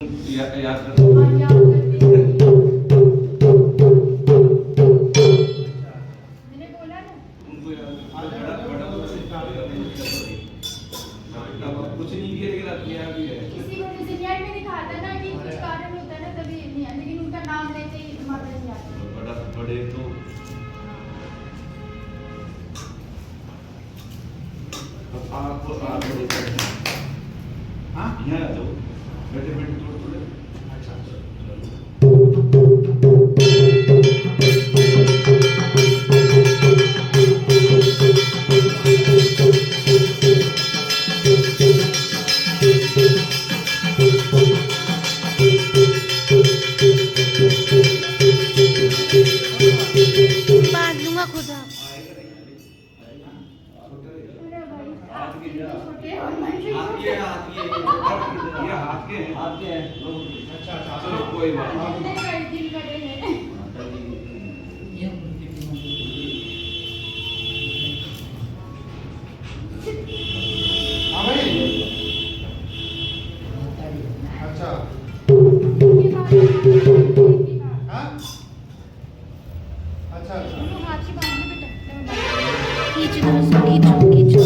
याद करते हैं। मैंने बोला ना उनको कुछ नहीं किया लेकिन अपने आप ही है। किसी को रिजल्ट में दिखा था ना कि कुछ कारण होता है ना तभी नहीं आया, लेकिन उनका नाम लेते ही माता नहीं आता। बड़ा बड़े तो आप हाँ यहाँ आ जाओ, बैठे बैठे थोड़े थोड़े। अच्छा बांध लूंगा खुद आप। अरे भाई हाथ के छोटे और मैं भी हाथ के ये हाथ के हैं। अच्छा चलो कोई बात नहीं। कितने कई दिन करे हैं। हाँ भाई। अच्छा इसके बाद हाँ अच्छा अच्छा तो हाथ से बांधना बेटा। खींच दो उसको, खींचो खींचो।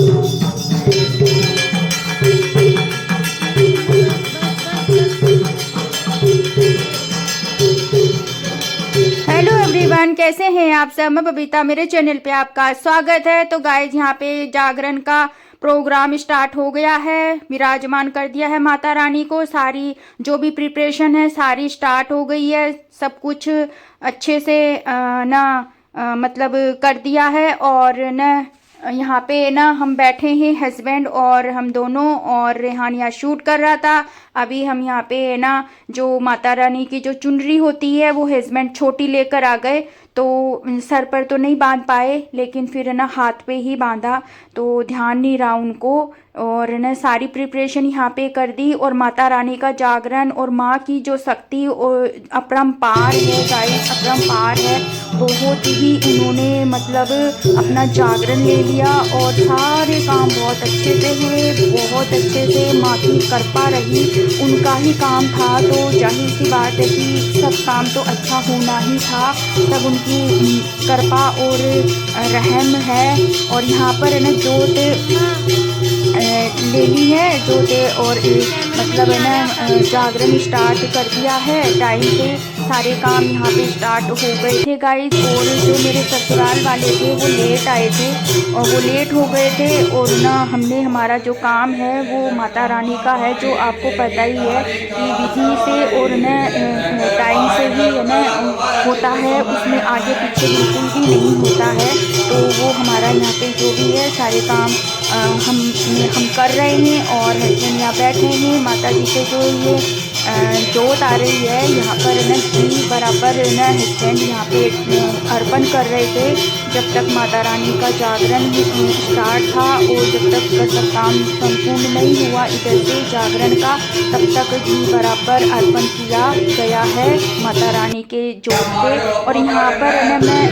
हेलो एवरीवन, कैसे हैं आप सब। मैं बबीता, मेरे चैनल पे आपका स्वागत है। तो गाइज यहाँ पे जागरण का प्रोग्राम स्टार्ट हो गया है, विराजमान कर दिया है माता रानी को। सारी जो भी प्रिपरेशन है सारी स्टार्ट हो गई है, सब कुछ अच्छे से मतलब कर दिया है। और न यहाँ पे ना हम बैठे हैं हस्बैंड और हम दोनों, और रेहान यहाँ शूट कर रहा था। अभी हम यहाँ पे ना जो माता रानी की जो चुनरी होती है वो हस्बैंड छोटी लेकर आ गए, तो सर पर तो नहीं बांध पाए, लेकिन फिर ना हाथ पे ही बांधा, तो ध्यान नहीं रहा उनको। और न सारी प्रिपरेशन यहाँ पे कर दी। और माता रानी का जागरण और माँ की जो शक्ति अपरंपार है गाइस, अपरंपार है। बहुत ही उन्होंने मतलब अपना जागरण ले लिया और सारे काम बहुत अच्छे से हुए, बहुत अच्छे से माँ की कृपा रही, उनका ही काम था। तो जाहिर सी बात है कि सब काम तो अच्छा होना ही था, सब उनकी कृपा और रहम है। और यहाँ पर है ना जोत ले ली है, जोत और मतलब है ना जागरण स्टार्ट कर दिया है टाइम पे। सारे काम यहाँ पे स्टार्ट हो गए थे गाइस। और जो मेरे ससुराल वाले थे वो लेट आए थे और वो लेट हो गए थे। और ना हमने हमारा जो काम है वो माता रानी का है, जो आपको पता ही है कि विधि से और न टाइम से ही है ना होता है, उसमें आगे पीछे बिल्कुल भी नहीं होता है। तो वो हमारा यहाँ पे जो भी है सारे काम हम कर रहे हैं। और हस्बैंड यहाँ बैठे हैं, माता जी से जो ये जोत आ रही है यहाँ पर न घी बराबर न हस्बैंड यहाँ पे अर्पण कर रहे थे, जब तक माता रानी का जागरण स्टार्ट था। और जब तक सब काम संपूर्ण नहीं हुआ इधर से जागरण का, तब तक घी बराबर अर्पण किया गया है माता रानी के जोत पे। और यहाँ पर न मैं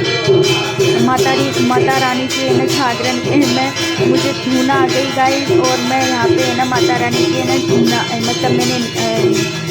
माता रानी के न जागरण के में मुझे धुन आ गई गाइस। और मैं यहाँ पे ना माता रानी के ना मतलब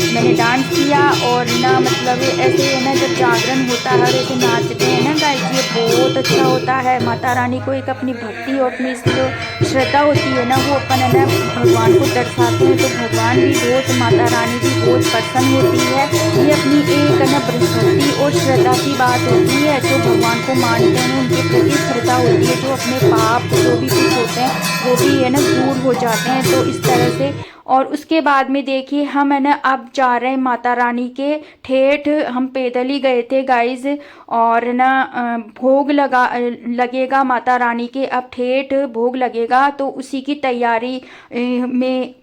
मैंने डांस किया। और ना मतलब ऐसे है ना जब जागरण होता है और ऐसे नाचते हैं ना गाइस, ये बहुत अच्छा होता है। माता रानी को एक अपनी भक्ति और अपनी जो श्रद्धा होती है ना वो अपन है ना भगवान को दर्शाते हैं, तो भगवान भी बहुत, माता रानी भी बहुत प्रसन्न होती है। ये अपनी एक ना भक्ति और श्रद्धा की बात होती है, जो भगवान को मानते हैं उनके प्रति श्रद्धा होती है, जो अपने पाप जो भी कुछ होते हैं वो भी है ना दूर हो जाते हैं। तो इस तरह से। और उसके बाद में देखिए हम है ना अब जा रहे हैं माता रानी के ठेठ, हम पैदल ही गए थे गाइज। और ना भोग लगेगा माता रानी के, अब ठेठ भोग लगेगा, तो उसी की तैयारी में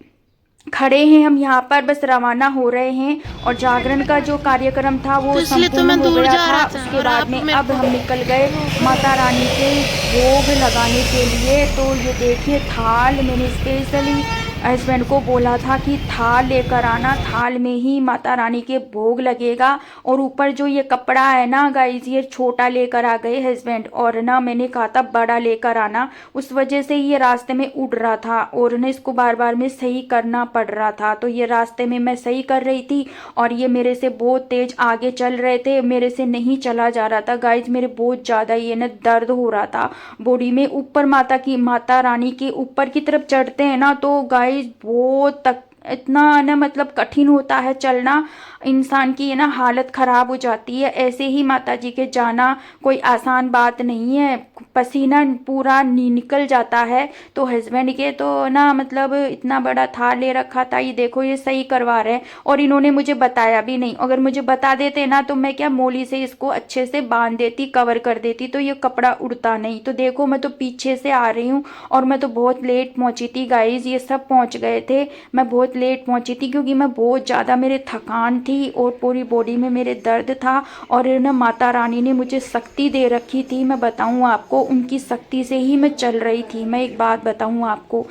खड़े हैं हम यहाँ पर, बस रवाना हो रहे हैं। और जागरण का जो कार्यक्रम था वो संपूर्ण हो गया था। उसके बाद में अब हम निकल गए माता रानी के भोग लगाने के लिए। तो ये देखिए थाल मैंने स्पेशली हस्बैंड को बोला था कि थाल लेकर आना, थाल में ही माता रानी के भोग लगेगा। और ऊपर जो ये कपड़ा है ना गाइस, ये छोटा लेकर आ गए हस्बैंड, और ना मैंने कहा था बड़ा लेकर आना, उस वजह से ये रास्ते में उड़ रहा था और ना इसको बार बार में सही करना पड़ रहा था। तो ये रास्ते में मैं सही कर रही थी और ये मेरे से बहुत तेज आगे चल रहे थे, मेरे से नहीं चला जा रहा था गाइस। मेरे बहुत ज़्यादा ये ना दर्द हो रहा था बॉडी में। ऊपर माता रानी के ऊपर की तरफ चढ़ते हैं ना तो गाइस बहुत तक इतना ना मतलब कठिन होता है चलना, इंसान की है ना हालत ख़राब हो जाती है। ऐसे ही माता जी के जाना कोई आसान बात नहीं है, पसीना पूरा निकल जाता है। तो हस्बैंड के तो ना मतलब इतना बड़ा थाल ले रखा था, ये देखो ये सही करवा रहे हैं और इन्होंने मुझे बताया भी नहीं। अगर मुझे बता देते ना तो मैं क्या मोली से इसको अच्छे से बांध देती, कवर कर देती, तो ये कपड़ा उड़ता नहीं। तो देखो मैं तो पीछे से आ रही हूँ और मैं तो बहुत लेट पहुँची थी गाइज, ये सब पहुँच गए थे, मैं बहुत लेट पहुँची थी क्योंकि मैं बहुत ज़्यादा मेरे थकान थी और पूरी बॉडी में मेरे दर्द था। और ना माता रानी ने मुझे शक्ति दे रखी थी, मैं बताऊँ आपको, उनकी शक्ति से ही मैं चल रही थी। मैं एक बात बताऊँ आपको,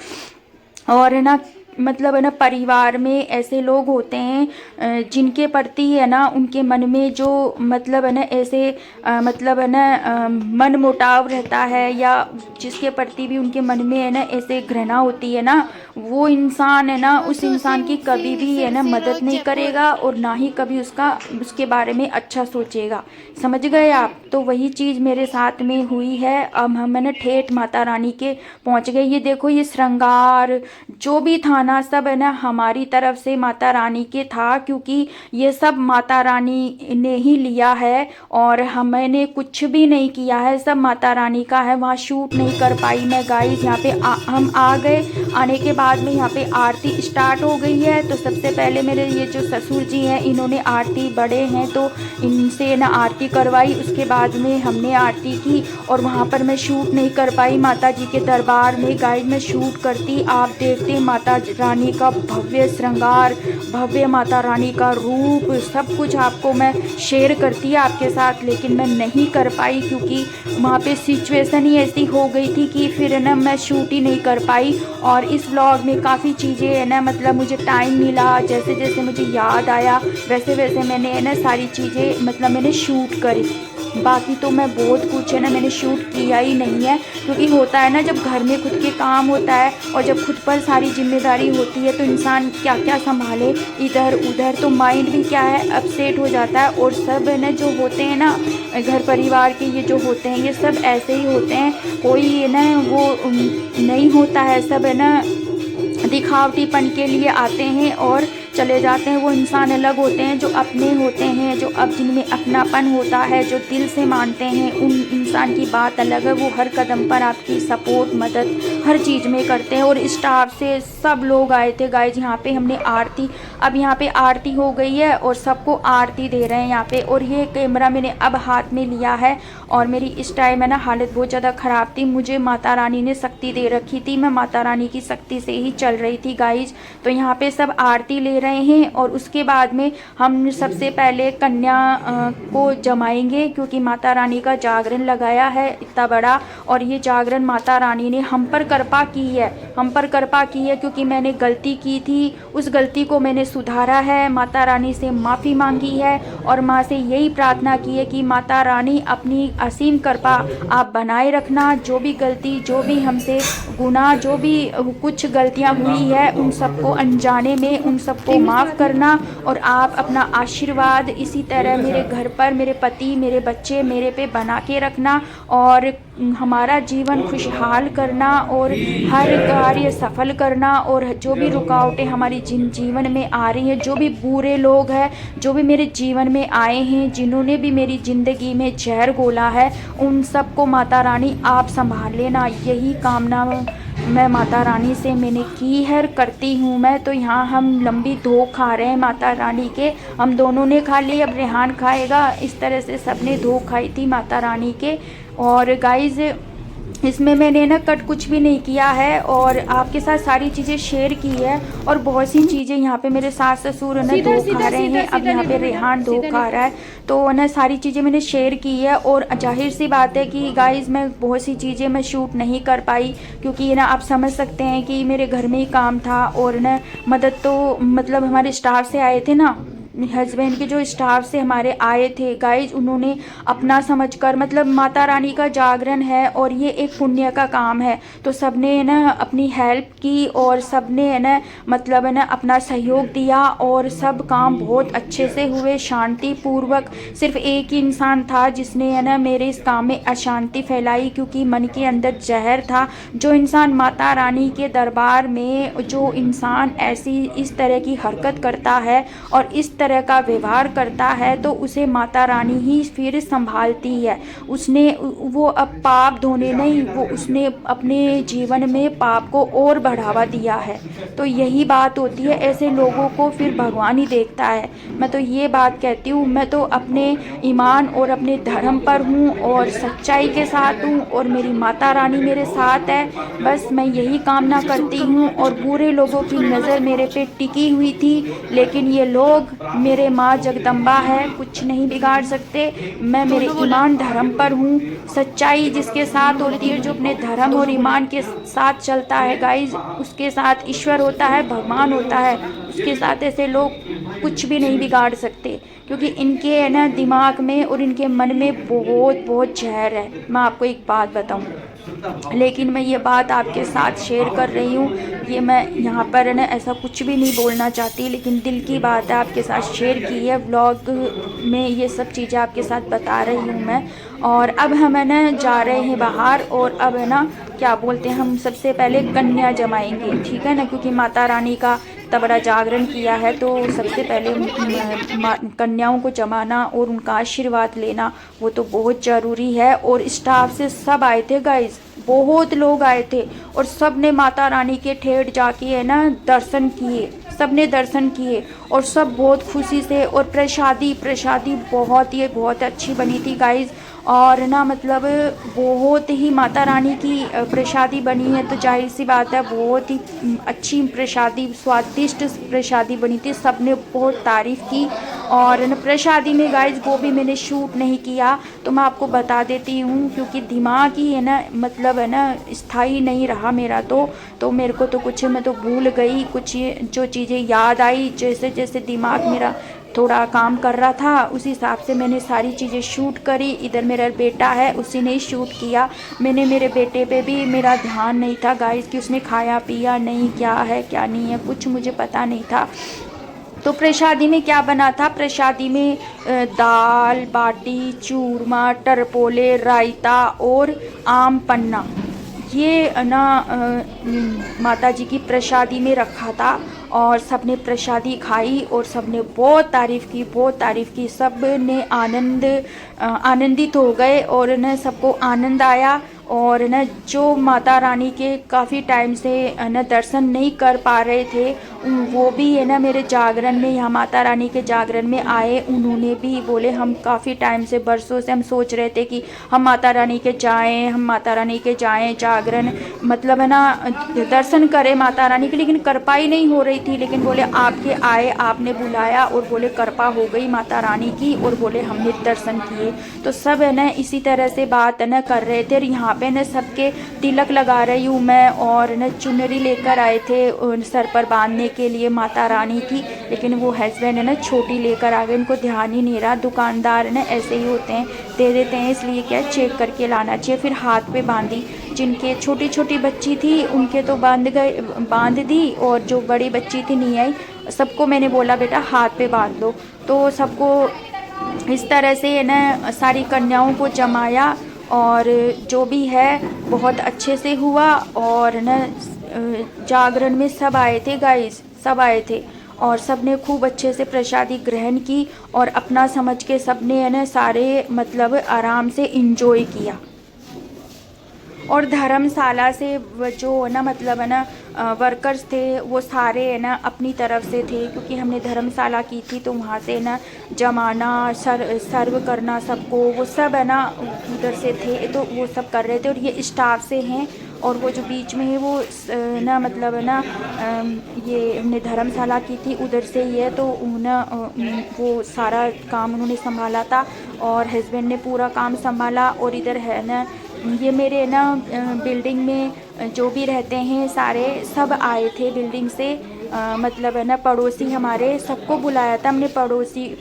और ना मतलब है ना परिवार में ऐसे लोग होते हैं जिनके प्रति है ना उनके मन में जो मतलब है ना ऐसे मतलब है ना मन मुटाव रहता है, या जिसके प्रति भी उनके मन में है ना ऐसे घृणा होती है ना, वो इंसान है ना उस इंसान की कभी भी है ना मदद नहीं करेगा और ना ही कभी उसके बारे में अच्छा सोचेगा। समझ गए आप? तो वही चीज़ मेरे साथ में हुई है। अब हम है ना ठेठ माता रानी के पहुंच गए। ये देखो ये श्रृंगार जो भी था ना सब है ना हमारी तरफ से माता रानी के था, क्योंकि ये सब माता रानी ने ही लिया है और हमने कुछ भी नहीं किया है, सब माता रानी का है। वहाँ शूट नहीं कर पाई मैं गाइस। यहाँ पे हम आ गए, आने के बाद में यहाँ पे आरती स्टार्ट हो गई है। तो सबसे पहले मेरे ये जो ससुर जी हैं इन्होंने आरती बड़े हैं तो इनसे ना आरती करवाई, उसके बाद में हमने आरती की और वहाँ पर मैं शूट नहीं कर पाई माता जी के दरबार में गाइस। मैं शूट करती, आप देखते माता रानी का भव्य श्रृंगार, भव्य माता रानी का रूप, सब कुछ आपको मैं शेयर करती आपके साथ, लेकिन मैं नहीं कर पाई क्योंकि वहाँ पे सिचुएशन ही ऐसी हो गई थी कि फिर ना मैं शूट ही नहीं कर पाई। और इस व्लॉग में काफ़ी चीज़ें है ना मतलब मुझे टाइम मिला, जैसे जैसे मुझे याद आया वैसे वैसे मैंने है ना सारी चीज़ें मतलब मैंने शूट करी। बाकी तो मैं बहुत कुछ है ना मैंने शूट किया ही नहीं है, क्योंकि होता है ना जब घर में खुद के काम होता है और जब खुद पर सारी जिम्मेदारी होती है तो इंसान क्या क्या संभाले इधर उधर, तो माइंड भी क्या है अपसेट हो जाता है। और सब है ना जो होते हैं ना घर परिवार के ये जो होते हैं ये सब ऐसे ही होते हैं, कोई है ना वो नहीं होता है, सब है ना दिखावटीपन के लिए आते हैं और चले जाते हैं। वो इंसान अलग होते हैं जो अपने होते हैं, जो अब जिनमें अपनापन होता है, जो दिल से मानते हैं, उन इंसान की बात अलग है। वो हर कदम पर आपकी सपोर्ट मदद हर चीज़ में करते हैं। और स्टाफ से सब लोग आए थे गाइज यहाँ पे, हमने आरती, अब यहाँ पे आरती हो गई है और सबको आरती दे रहे हैं यहाँ पे। और ये कैमरा मैंने अब हाथ में लिया है और मेरी इस टाइम है ना हालत बहुत ज़्यादा ख़राब थी, मुझे माता रानी ने शक्ति दे रखी थी, मैं माता रानी की शक्ति से ही चल रही थी गाइज। तो यहाँ पे सब आरती ले रहे हैं और उसके बाद में हम सबसे पहले कन्या को जमाएंगे, क्योंकि माता रानी का जागरण लगाया है इतना बड़ा, और ये जागरण माता रानी ने हम पर कृपा की है, हम पर कृपा की है क्योंकि मैंने गलती की थी, उस गलती को मैंने सुधारा है, माता रानी से माफ़ी मांगी है और माँ से यही प्रार्थना की है कि माता रानी अपनी असीम कृपा आप बनाए रखना। जो भी गलती, जो भी हमसे गुनाह, जो भी कुछ गलतियाँ हुई है उन सबको अनजाने में उन सबको माफ़ करना, और आप अपना आशीर्वाद इसी तरह मेरे घर पर, मेरे पति, मेरे बच्चे, मेरे पे बना के रखना और हमारा जीवन खुशहाल करना और हर कार्य सफल करना। और जो भी रुकावटें हमारी जीवन में आ रही हैं, जो भी बुरे लोग हैं जो भी मेरे जीवन में आए हैं, जिन्होंने भी मेरी ज़िंदगी में जहर घोला है, उन सबको माता रानी आप संभाल लेना। यही कामना मैं माता रानी से मैंने की है, करती हूँ मैं। तो यहाँ हम लंबी धो खा रहे हैं माता रानी के, हम दोनों ने खा ली, अब रेहान खाएगा। इस तरह से सबने धो खाई थी माता रानी के। और गाइज़ इसमें मैंने ना कट कुछ भी नहीं किया है और आपके साथ सारी चीज़ें शेयर की है। और बहुत सी चीज़ें यहाँ पे मेरे सास ससुर ना धो खा रहे हैं, अब यहाँ पे रेहान धो खा रहा है, तो ना सारी चीज़ें मैंने शेयर की है। और जाहिर सी बात है कि गाइस मैं बहुत सी चीज़ें मैं शूट नहीं कर पाई, क्योंकि ना आप समझ सकते हैं कि मेरे घर में ही काम था। और ना मदद तो मतलब हमारे स्टाफ से आए थे ना, हस्बैंड के जो स्टाफ से हमारे आए थे गाइज, उन्होंने अपना समझकर, मतलब माता रानी का जागरण है और ये एक पुण्य का काम है, तो सबने ना अपनी हेल्प की और सबने ना मतलब ना अपना सहयोग दिया और सब काम बहुत अच्छे से हुए, शांति पूर्वक। सिर्फ एक ही इंसान था जिसने ना मेरे इस काम में अशांति फैलाई, क्योंकि मन के अंदर जहर था। जो इंसान माता रानी के दरबार में, जो इंसान ऐसी इस तरह की हरकत करता है और इस तरह का व्यवहार करता है, तो उसे माता रानी ही फिर संभालती है। उसने वो अब पाप धोने नहीं, वो उसने अपने जीवन में पाप को और बढ़ावा दिया है। तो यही बात होती है, ऐसे लोगों को फिर भगवान ही देखता है। मैं तो ये बात कहती हूँ, मैं तो अपने ईमान और अपने धर्म पर हूँ और सच्चाई के साथ हूँ और मेरी माता रानी मेरे साथ है। बस मैं यही कामना करती हूँ। और बुरे लोगों की नज़र मेरे पे टिकी हुई थी, लेकिन ये लोग, मेरे माँ जगदम्बा है, कुछ नहीं बिगाड़ सकते। मैं मेरे ईमान धर्म पर हूँ। सच्चाई जिसके साथ होती है, जो अपने धर्म और ईमान के साथ चलता है गाइज, उसके साथ ईश्वर होता है, भगवान होता है। उसके साथ ऐसे लोग कुछ भी नहीं बिगाड़ सकते, क्योंकि इनके ना दिमाग में और इनके मन में बहुत बहुत जहर है। मैं आपको एक बात बताऊँ, लेकिन मैं ये बात आपके साथ शेयर कर रही हूँ। ये मैं यहाँ पर ना ऐसा कुछ भी नहीं बोलना चाहती, लेकिन दिल की बात है, आपके साथ शेयर की है। व्लॉग में ये सब चीज़ें आपके साथ बता रही हूँ मैं। और अब हम है ना जा रहे हैं बाहर, और अब है ना क्या बोलते हैं, हम सबसे पहले कन्या जमाएंगे, ठीक है ना, क्योंकि माता रानी का इतना बड़ा जागरण किया है, तो सबसे पहले कन्याओं को जमाना और उनका आशीर्वाद लेना वो तो बहुत ज़रूरी है। और स्टाफ से सब आए थे गाइज, बहुत लोग आए थे और सब ने माता रानी के ठेठ जाके है ना दर्शन किए, सब ने दर्शन किए और सब बहुत खुशी से। और प्रसादी बहुत अच्छी बनी थी गाइज। और ना मतलब बहुत ही माता रानी की प्रसादी बनी है, तो जाहिर सी बात है बहुत ही अच्छी प्रसादी, स्वादिष्ट प्रसादी बनी थी, सब ने बहुत तारीफ़ की। और ना प्रसादी में गाइज वो भी मैंने शूट नहीं किया, तो मैं आपको बता देती हूँ, क्योंकि दिमाग ही है ना, मतलब है ना स्थायी नहीं रहा मेरा। तो मेरे को तो कुछ, मैं तो भूल गई कुछ, जो चीज़ें याद आई, जैसे जैसे दिमाग मेरा थोड़ा काम कर रहा था, उसी हिसाब से मैंने सारी चीज़ें शूट करी। इधर मेरा बेटा है, उसी ने शूट किया। मैंने मेरे बेटे पे भी मेरा ध्यान नहीं था गाइस, कि उसने खाया पिया नहीं, क्या है क्या नहीं है, कुछ मुझे पता नहीं था। तो प्रसादी में क्या बना था, प्रसादी में दाल बाटी, चूरमा, टरपोले, रायता और आम पन्ना, ये ना माता जी की प्रसादी में रखा था। और सबने प्रसादी खाई और सबने बहुत तारीफ़ की, सब ने आनंदित हो गए और न सबको आनंद आया। और न जो माता रानी के काफ़ी टाइम से न दर्शन नहीं कर पा रहे थे, वो भी है ना मेरे जागरण में, यहाँ माता रानी के जागरण में आए। उन्होंने भी बोले हम काफ़ी टाइम से, बरसों से हम सोच रहे थे कि हम माता रानी के जाएं जागरण, मतलब है ना दर्शन करें माता रानी के, लेकिन कृपा नहीं हो रही थी। लेकिन बोले आपके आए, आपने बुलाया और बोले कृपा हो गई माता रानी की, और बोले हमने दर्शन किए। तो सब है ना इसी तरह से बात है ना कर रहे थे। और यहाँ पे न सबके तिलक लगा रही हूँ मैं, और न चुनरी लेकर आए थे सर पर बांधने के लिए माता रानी की, लेकिन वो हस्बैंड है ना छोटी लेकर आ गए, इनको ध्यान ही नहीं रहा। दुकानदार है ना ऐसे ही होते हैं, दे देते हैं, इसलिए क्या चेक करके लाना चाहिए। फिर हाथ पे बांधी, जिनके छोटी छोटी बच्ची थी उनके तो बांध दी, और जो बड़ी बच्ची थी नहीं आई, सबको मैंने बोला बेटा हाथ पे बांध लो। तो सबको इस तरह से है ना सारी कन्याओं को जमाया, और जो भी है बहुत अच्छे से हुआ। और न जागरण में सब आए थे गाइस, सब आए थे और सब ने खूब अच्छे से प्रसादी ग्रहण की, और अपना समझ के सब ने है ना सारे मतलब आराम से इंजॉय किया। और धर्मशाला से जो ना मतलब है ना वर्कर्स थे वो सारे है ना अपनी तरफ से थे, क्योंकि हमने धर्मशाला की थी तो वहाँ से ना जमाना सर्व करना सबको, वो सब है ना उधर से थे तो वो सब कर रहे थे। और ये स्टाफ से हैं, और वो जो बीच में है वो ना मतलब है ना ये हमने धर्मशाला की थी उधर से ही है, तो वो सारा काम उन्होंने संभाला था और हस्बैंड ने पूरा काम संभाला। और इधर है ना ये मेरे ना बिल्डिंग में जो भी रहते हैं सारे सब आए थे बिल्डिंग से, मतलब है ना पड़ोसी हमारे सबको बुलाया था हमने,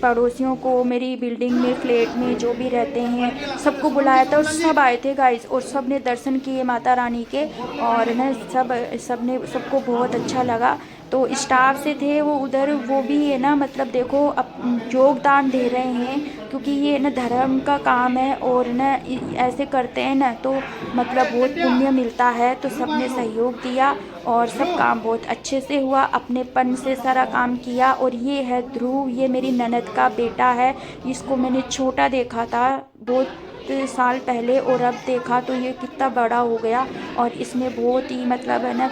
पड़ोसियों को मेरी बिल्डिंग में फ्लैट में जो भी रहते हैं सबको बुलाया था और सब आए थे गाइस, और सब ने दर्शन किए माता रानी के। और ना सबको बहुत अच्छा लगा। तो स्टाफ से थे वो उधर, वो भी है ना मतलब देखो अब योगदान दे रहे हैं, क्योंकि ये ना धर्म का काम है और ना ऐसे करते हैं ना तो मतलब बहुत पुण्य मिलता है। तो सबने सहयोग दिया और सब काम बहुत अच्छे से हुआ, अपनेपन से सारा काम किया। और ये है ध्रुव, ये मेरी ननद का बेटा है, इसको मैंने छोटा देखा था बहुत साल पहले और अब देखा तो ये कितना बड़ा हो गया। और इसने बहुत ही मतलब है ना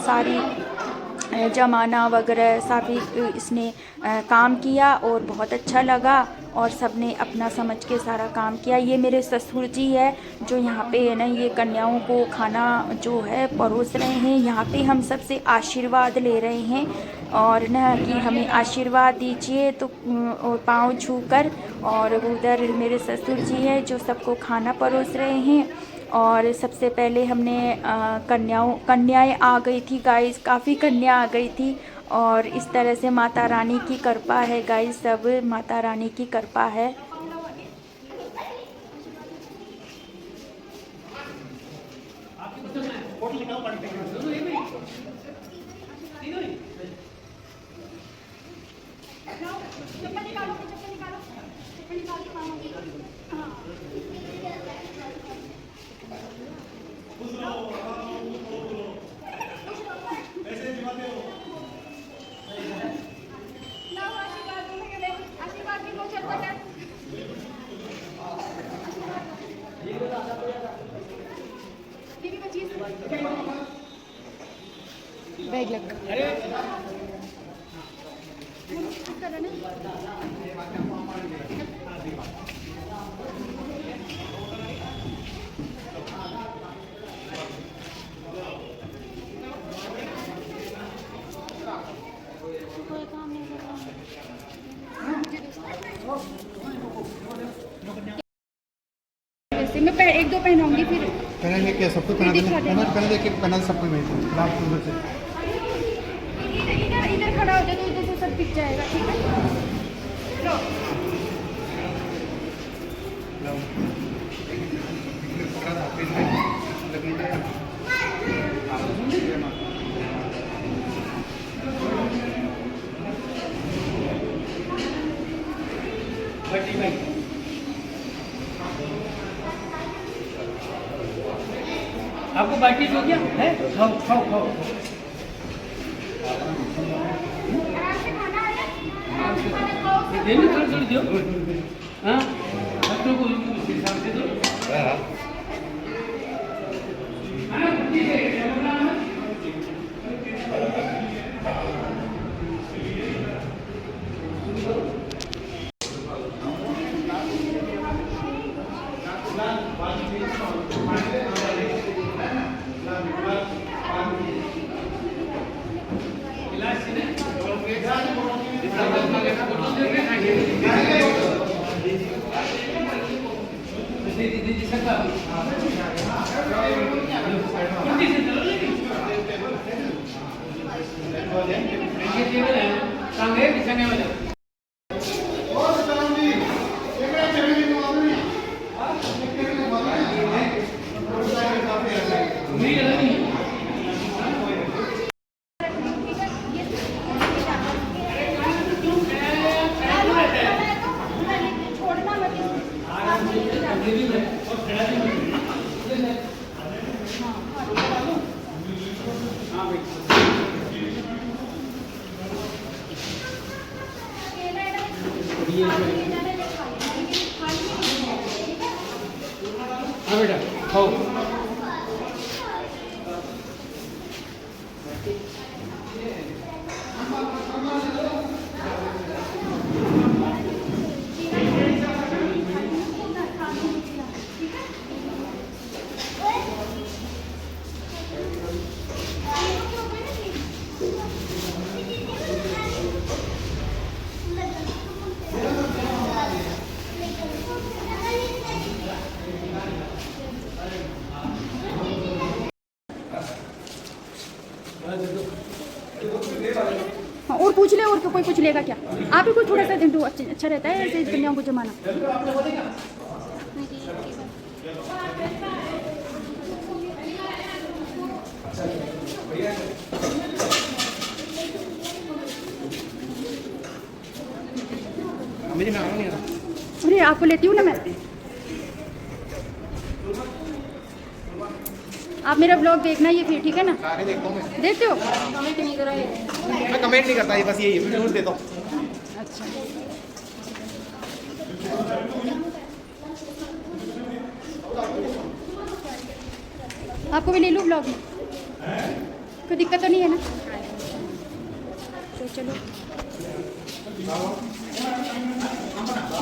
सारी जमाना वगैरह सभी इसने काम किया और बहुत अच्छा लगा, और सबने अपना समझ के सारा काम किया। ये मेरे ससुर जी है जो यहाँ पे है ना ये कन्याओं को खाना जो है परोस रहे हैं, यहाँ पे हम सबसे आशीर्वाद ले रहे हैं और ना कि हमें आशीर्वाद दीजिए तो और पाँव छूकर। और उधर मेरे ससुर जी है जो सबको खाना परोस रहे हैं। और सबसे पहले हमने कन्याएं आ गई थी गाइस, काफ़ी कन्या आ गई थी। और इस तरह से माता रानी की कृपा है गाइस, सब माता रानी की कृपा है। बैग लग मैं एक दो पहनाऊंगी फिर पहनेंगे क्या सबको पहना देना, पहना दे के पहना दे सबको। मैं लास्ट उधर से इधर खड़ा हो जाए तो इधर से सब दिख जाएगा, ठीक है। लो आपको बाटी हो गया है, खाओ खाओ खाओ। थोड़ी थोड़ी दो, हाँ बच्चों को उस हिसाब से दो। हाँ बेटा खाओ। कोई पूछ लेगा क्या? आप ही कुछ थोड़ा सा दो, अच्छा रहता है ऐसे कन्याओं को जमाना। मुझे नाम नहीं आता। अरे आपको लेती हूँ ना मैं। आप मेरा ब्लॉग देखना ये फिर, ठीक है ना? सारे देखता हूँ मैं। देखते हो? मैं कमेंट नहीं करता, ये बस यही न्यूज़ देता हूँ। अच्छा, आपको भी ले लूँ ब्लॉग में? कोई दिक्कत तो नहीं है ना? तो चलो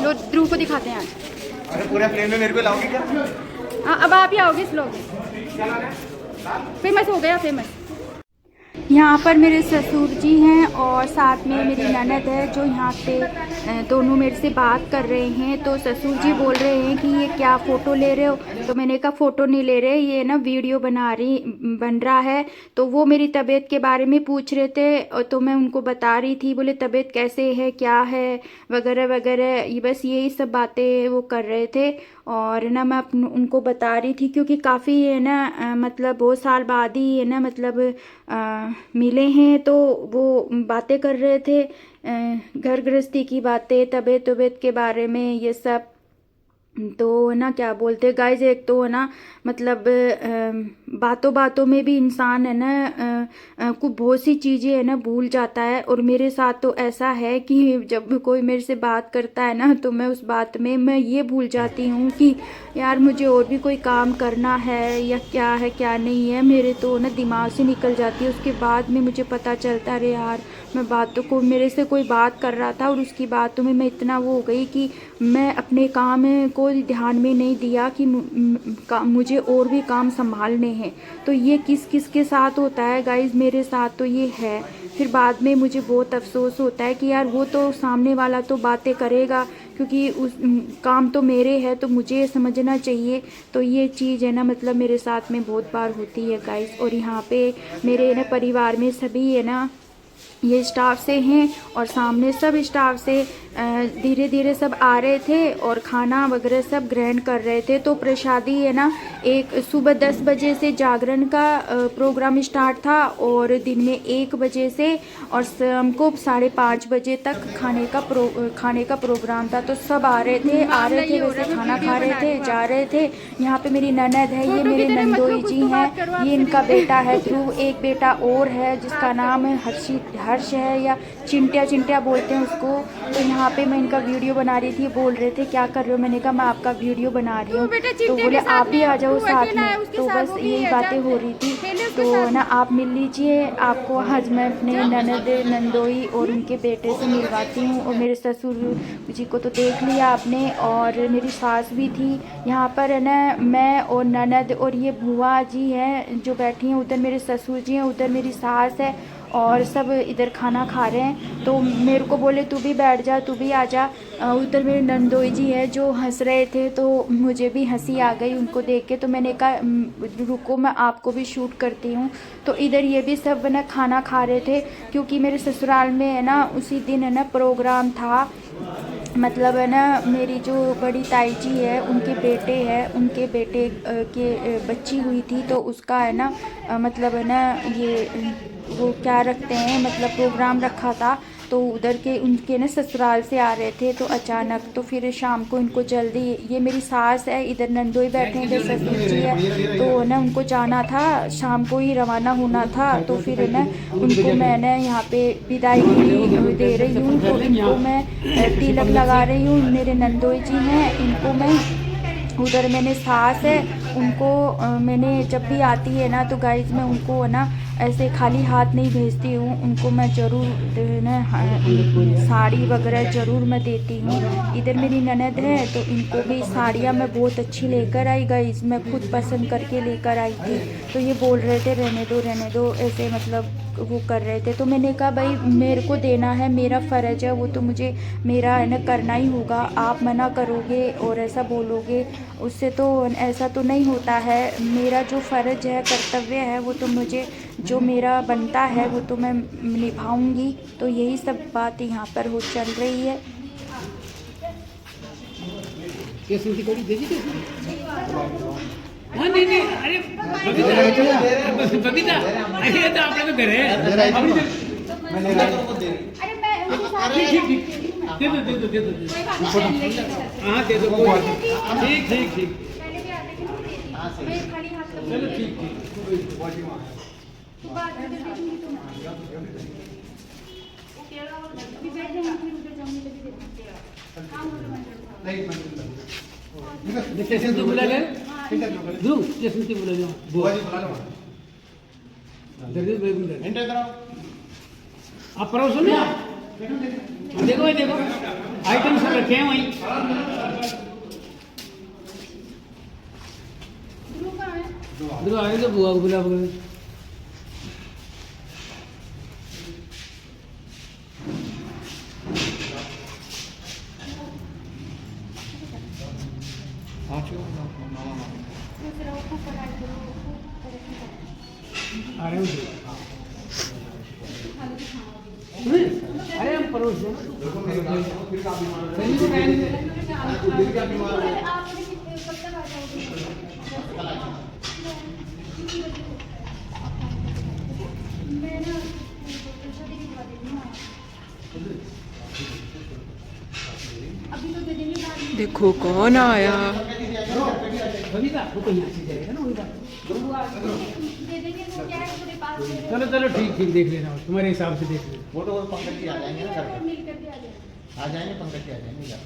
लो, ध्रुव को दिखाते हैं आज। अरे पूरे प्लेन में मेरे को लाओगे क्या? हाँ, अब आप ही आओगे इस ब्लॉग में। फेमस हो गया, फेमस। यहाँ पर मेरे ससुर जी हैं और साथ में मेरी ननद है जो यहाँ पे दोनों मेरे से बात कर रहे हैं। तो ससुर जी बोल रहे हैं कि ये क्या फ़ोटो ले रहे हो? तो मैंने कहा फ़ोटो नहीं ले रहे, ये ना वीडियो बन रहा है। तो वो मेरी तबीयत के बारे में पूछ रहे थे और तो मैं उनको बता रही थी, बोले तबीयत कैसे है, क्या है वगैरह वगैरह, ये बस यही सब बातें वो कर रहे थे। और ना मैं उनको बता रही थी क्योंकि काफ़ी है ना मतलब बहुत साल बाद ही है ना मतलब मिले हैं। तो वो बातें कर रहे थे, घर गृहस्थी की बातें, तबीयत के बारे में ये सब। तो ना क्या बोलते गाइज, एक तो है ना मतलब बातों बातों में भी इंसान है ना कुछ बहुत सी चीज़ें है ना भूल जाता है। और मेरे साथ तो ऐसा है कि जब भी कोई मेरे से बात करता है ना तो मैं उस बात में मैं ये भूल जाती हूँ कि यार मुझे और भी कोई काम करना है या क्या है क्या नहीं है, मेरे तो ना दिमाग से निकल जाती है। उसके बाद में मुझे पता चलता अरे यार मैं बातों को, मेरे से कोई बात कर रहा था और उसकी बातों में मैं इतना वो हो गई कि मैं अपने काम को ध्यान में नहीं दिया कि मुझे और भी काम संभालने हैं। तो ये किस किस के साथ होता है गाइज, मेरे साथ तो ये है। फिर बाद में मुझे बहुत अफसोस होता है कि यार वो तो सामने वाला तो बातें करेगा क्योंकि उस काम तो मेरे है तो मुझे समझना चाहिए। तो ये चीज़ है ना मतलब मेरे साथ में बहुत बार होती है गाइज। और यहाँ पे मेरे ना परिवार में सभी है ना ये स्टाफ से हैं और सामने सब स्टाफ से धीरे धीरे सब आ रहे थे और खाना वगैरह सब ग्रहण कर रहे थे। तो प्रसादी है ना एक सुबह 10 बजे से जागरण का प्रोग्राम स्टार्ट था और दिन में 1 बजे से और शाम को 5:30 बजे तक खाने का प्रोग्राम था। तो सब आ रहे थे वैसे खाना खा रहे थे, जा रहे थे। यहाँ पे मेरी ननद है, ये मेरे नंदोई जी हैं, ये इनका बेटा है ध्रुव, एक बेटा और है जिसका नाम है हर्ष है या चिंटिया बोलते हैं उसको। तो यहाँ पे मैं इनका वीडियो बना रही थी, बोल रहे थे क्या कर रहे हो, मैंने कहा मैं आपका वीडियो बना रही हूँ। तो बोले आप भी आ जाओ साथ में। तो बस यही बातें हो रही थी। तो ना आप मिल लीजिए, आपको आज मैं अपने ननद नंदोई और उनके बेटे से मिलवाती हूँ। और मेरे ससुर जी को तो देख लिया आपने और मेरी सास भी थी यहाँ पर है ना, मैं और ननद और ये बुआ जी हैं जो बैठी हैं, उधर मेरे ससुर जी हैं, उधर मेरी सास है और सब इधर खाना खा रहे हैं। तो मेरे को बोले तू भी बैठ जा, तू भी आ जा। उधर मेरे नंदोई जी है जो हंस रहे थे तो मुझे भी हंसी आ गई उनको देख के। तो मैंने कहा रुको मैं आपको भी शूट करती हूँ। तो इधर ये भी सब ना खाना खा रहे थे क्योंकि मेरे ससुराल में है ना उसी दिन है ना प्रोग्राम था। मतलब है ना मेरी जो बड़ी ताई जी है उनके बेटे हैं, उनके बेटे के बच्ची हुई थी तो उसका है ना मतलब है ना ये वो क्या रखते हैं मतलब प्रोग्राम रखा था। तो उधर के उनके ना ससुराल से आ रहे थे तो अचानक तो फिर शाम को इनको जल्दी, ये मेरी सास है, इधर नंदोई बैठे हैं, इधर ससुर जी है, तो ना उनको जाना था, शाम को ही रवाना होना था। तो फिर ना उनको मैंने यहाँ पे विदाई दे रही हूँ। तो इनको मैं तिलक लगा रही हूँ, मेरे नंदोई जी हैं इनको मैं, उधर मैंने सास है उनको मैंने जब भी आती है ना तो गाइज मैं उनको है ना ऐसे खाली हाथ नहीं भेजती हूँ, उनको मैं ज़रूर ना साड़ी वगैरह ज़रूर मैं देती हूँ। इधर मेरी ननद है तो इनको भी साड़ियाँ मैं बहुत अच्छी लेकर आई गाइज, मैं खुद पसंद करके लेकर आई थी। तो ये बोल रहे थे रहने दो ऐसे मतलब वो कर रहे थे। तो मैंने कहा भाई मेरे को देना है, मेरा फ़र्ज़ है, वो तो मुझे मेरा है ना करना ही होगा। आप मना करोगे और ऐसा बोलोगे उससे तो ऐसा तो नहीं होता है, मेरा जो फ़र्ज़ है कर्तव्य है वो तो मुझे जो मेरा बनता है वो तो मैं निभाऊंगी। तो यही सब बात यहाँ पर हो चल रही है। कैसे की कड़ी देखी कैसे? हाँ नहीं नहीं, अरे बबीता अरे तो आपने तो घर है अरे मैं उनके साथ ठीक ठीक दे दो दे दो दे दो कोई बात नहीं, हाँ दे दो कोई बात नहीं। ठीक ठीक ठीक पहले भी आते कि नहीं देती मैं खाली हाथ से चलो ठीक ठीक बात करके देखूंगी तो मैं अभी बैठ जाऊंगी, फिर उधर जाऊंगी तभी देखूंगी। हाँ मुझे स्टेशन से बुला ले ध्रुव, स्टेशन से बुला लो जल्दी आप परोसो ना। देखो ये देखो आइटम सब रखे हैं वहीं। ध्रुव कहाँ है? ध्रुव आए तो बुआ को बुला बुला दूसरा उसको पढ़ाई करो, उसको पढ़ाई करो। आ रहे हैं अरे हम परोस दो आपने कब तक आ जाओगे? मैं ना शादी की बात देती हूँ अभी तो दे देंगे बाद में। देखो कौन आया। बबीता वो कहीं ऐसे जाएगा ना वही बात दे देंगे वो क्या है मेरे पास में। चलो चलो ठीक ठीक देख लेना तुम्हारे हिसाब से देख लेना। वो तो पंकज जी आ जाएंगे ना घर पे। मिल करके आ जाएंगे। आ जाएंगे पंकज जी आ जाएंगे घर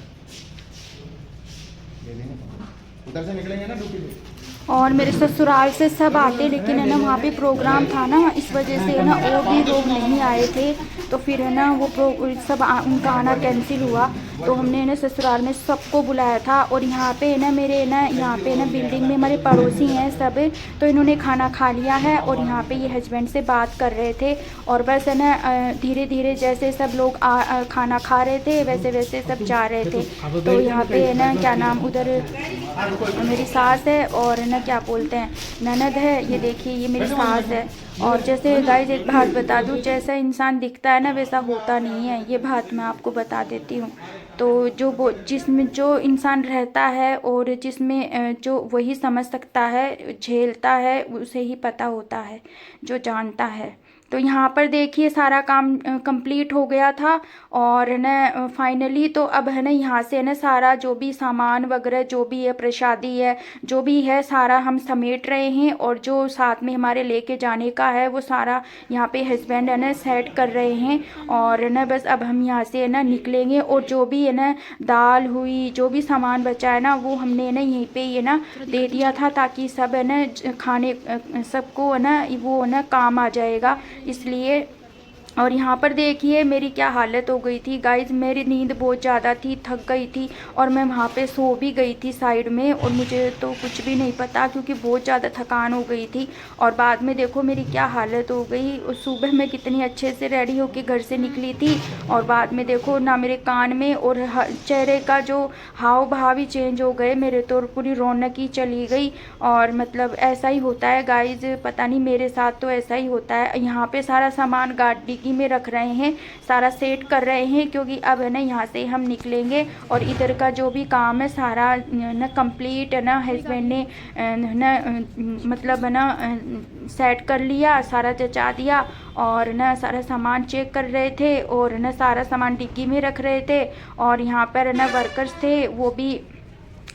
दे देंगे पंकज। उधर से निकलेंगे ना ड्यूटी पे। और मेरे ससुराल से सब आते, लेकिन है ना वहाँ पे प्रोग्राम था ना, इस वजह से है ना और भी लोग नहीं आए थे। तो फिर है ना वो उनका आना कैंसिल हुआ। तो हमने ना ससुराल में सबको बुलाया था। और यहाँ पे है ना मेरे ना यहाँ पे ना बिल्डिंग में हमारे पड़ोसी हैं सब, तो इन्होंने खाना खा लिया है। और यहाँ पे ये हस्बैंड से बात कर रहे थे। और बस है ना धीरे धीरे जैसे सब लोग खाना खा रहे थे वैसे वैसे सब जा रहे थे। तो यहाँ पे है ना क्या नाम उधर मेरी सास है और है ना क्या बोलते हैं ननद है। ये देखिए ये मेरी सास है। और जैसे गाइस एक बात बता दूं, जैसा इंसान दिखता है ना वैसा होता नहीं है, ये बात मैं आपको बता देती हूँ। तो जिसमें जो इंसान रहता है और जिसमें जो वही समझ सकता है, झेलता है, उसे ही पता होता है, जो जानता है। तो यहाँ पर देखिए सारा काम कंप्लीट हो गया था। और न फाइनली तो अब है ना यहाँ से ना सारा जो भी सामान वगैरह जो भी है, प्रसादी है, जो भी है सारा हम समेट रहे हैं। और जो साथ में हमारे लेके जाने का है वो सारा यहाँ पे हस्बैंड है ना सेट कर रहे हैं। और न बस अब हम यहाँ से है ना निकलेंगे। और जो भी है ना दाल हुई, जो भी सामान बचा है ना वो हमने ना यहीं पे ये ना दे दिया था, ताकि सब है ना खाने सबको है ना वो है ना काम आ जाएगा इसलिए। और यहाँ पर देखिए मेरी क्या हालत हो गई थी गाइज, मेरी नींद बहुत ज़्यादा थी, थक गई थी। और मैं वहाँ पे सो भी गई थी साइड में। और मुझे तो कुछ भी नहीं पता क्योंकि बहुत ज़्यादा थकान हो गई थी। और बाद में देखो मेरी क्या हालत हो गई। और सुबह मैं कितनी अच्छे से रेडी होके घर से निकली थी। और बाद में देखो ना मेरे कान में और चेहरे का जो हाव भाव ही चेंज हो गए मेरे, तो पूरी रौनक ही चली गई। और मतलब ऐसा ही होता है गाइज, पता नहीं मेरे साथ तो ऐसा ही होता है। यहाँ पे सारा सामान गाड़ी में रख रहे हैं, सारा सेट कर रहे हैं, क्योंकि अब है ना यहाँ से हम निकलेंगे। और इधर का जो भी काम है सारा ना कंप्लीट है ना हस्बैंड ने ना मतलब है ना सेट कर लिया, सारा जचा दिया। और ना सारा सामान चेक कर रहे थे और ना सारा सामान डिक्की में रख रहे थे। और यहाँ पर ना वर्कर्स थे वो भी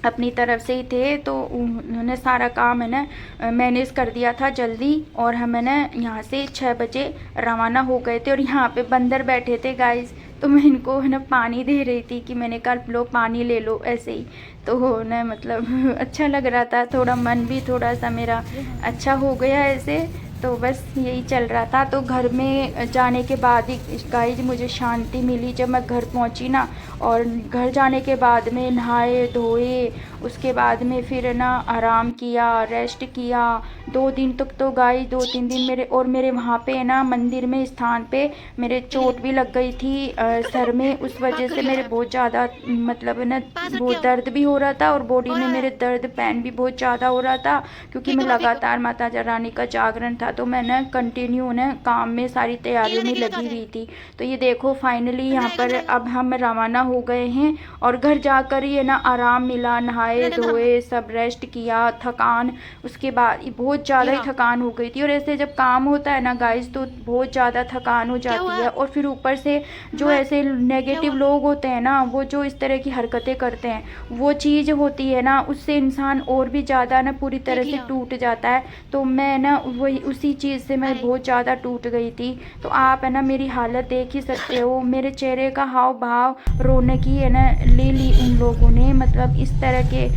अपनी तरफ से ही थे, तो उन्होंने सारा काम है ना मैनेज कर दिया था जल्दी। और हम है ना यहाँ से 6 बजे रवाना हो गए थे। और यहाँ पे बंदर बैठे थे गाइस, तो मैं इनको है ना पानी दे रही थी कि मैंने कल लो पानी ले लो ऐसे ही। तो ना मतलब अच्छा लग रहा था, थोड़ा मन भी थोड़ा सा मेरा अच्छा हो गया ऐसे। तो बस यही चल रहा था। तो घर में जाने के बाद ही गाइस मुझे शांति मिली जब मैं घर पहुंची ना। और घर जाने के बाद में नहाए धोए, उसके बाद में फिर ना आराम किया, रेस्ट किया, 2 दिन तक तो गाइस 2-3 दिन मेरे वहाँ पे है ना मंदिर में स्थान पे मेरे चोट भी लग गई थी सर में। उस वजह से मेरे बहुत ज़्यादा मतलब है ना बहुत दर्द भी हो रहा था और बॉडी में मेरे दर्द पैन भी बहुत ज़्यादा हो रहा था, क्योंकि मैं लगातार माता रानी का जागरण था तो मैं ना कंटिन्यू ना काम में सारी तैयारियों में लगी हुई थी। तो ये देखो फाइनली यहाँ पर अब हम रवाना हो गए हैं और घर जाकर ये ना आराम मिला, नहाए धोए सब रेस्ट किया, थकान उसके बाद बहुत ज़्यादा ही थकान हो गई थी। और ऐसे जब काम होता है ना गाइस तो बहुत ज़्यादा थकान हो जाती है और फिर ऊपर से जो ऐसे नेगेटिव लोग होते हैं ना वो जो इस तरह की हरकतें करते हैं वो चीज़ होती है ना उससे इंसान और भी ज़्यादा ना पूरी तरह से टूट जाता है। तो मैं ना वही उसी चीज़ से मैं बहुत ज़्यादा टूट गई थी। तो आप है ना मेरी हालत देख ही सकते हो, मेरे चेहरे का हाव भाव रोने की है ना ले ली उन लोगों ने, मतलब इस तरह के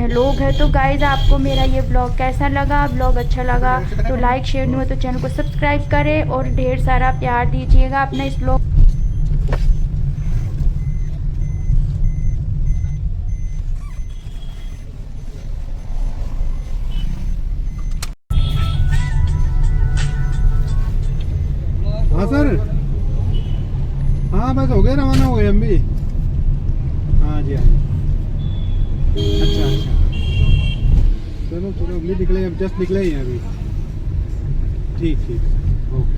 लोग हैं। तो गाइज आपको मेरा ये ब्लॉग कैसा लगा? ब्लॉग अच्छा लगा तो लाइक शेयर नहीं हो तो चैनल को सब्सक्राइब करें और ढेर सारा प्यार दीजिएगा अपना इस ब्लॉग। हाँ सर, हाँ बस हो गए, रवाना हो गए हम भी। हाँ जी, हाँ अच्छा अच्छा, चलो चलो अभी निकले, अब जस्ट निकले ही हैं अभी। ठीक ठीक, ओके।